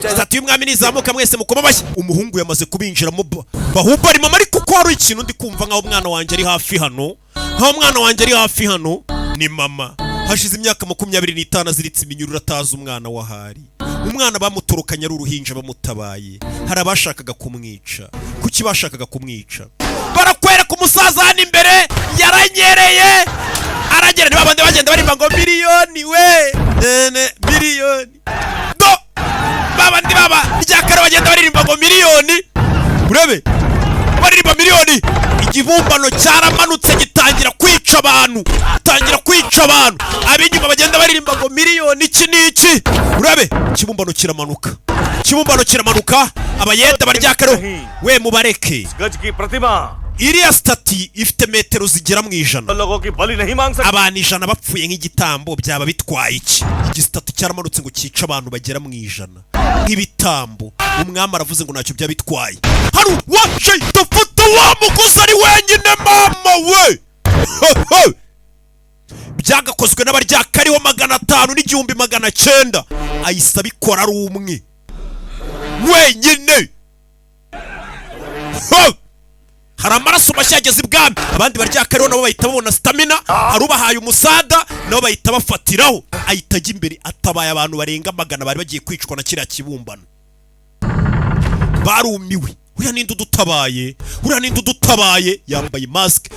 Stati y'umwami nizamuka mwese mukoma bashya. Umuhungu yamaze kubinjiramo bahumba ari mama ariko ko hari ikintu ndi kumva nkaho umwana wanjye ari hafi hano. Nkaho umwana wanjye ari hafi hano ni mama. Hashize imyaka 25 aziritse iminyururu atazi umwana wahari. Umwana bamutorokanya ari uruhinja bamutabaye. Hari abashakaga kumwica. Kuki bashakaga kumwica? Barakwereka umusaza hano imbere yaranyereye. Aragera ni babande bagenda barimba ngo miliyoni we. Miliyoni. Do babandi baba ryakara bagenda baririmba ngo miliyoni. Urebe baririmba miliyoni. Igibumbano cyaramanutse gitangira kwica abantu. Abinyuma bagenda baririmba ngo miliyoni iki niki. Urebe kibumbano kiramanuka. Abayenda baryakara we mubareke. गज की प्रतिमा iriya stati ifite metero zigera mu 100. Abantu 100 bapfuye nk'igitambo byaba bitwaye iki? Igistati cyaramanutse ngo cyica abantu bagera mu 100 nk'ibitambo. Umwami aravuze ngo ntacyo byabitwaye. Haru waje tafuta wa muguzi ari wenyine mama we. Byagakozwe n'abaryakariho 500 n'igihumbi 900 ayisa bikora ari umwe wenyine. Hari amaraso mashyageze ibwami. Abandi baryakariho nabo bahita babona stamina. Arubahaye umusada nabo bahita bafatiraho. Ahita ajya imbere atabaye abantu barenga 100 bari bagiye kwicwa na kiriya kibumbano. Barumiwe. Uriya ninde udutabaye yambaye mask.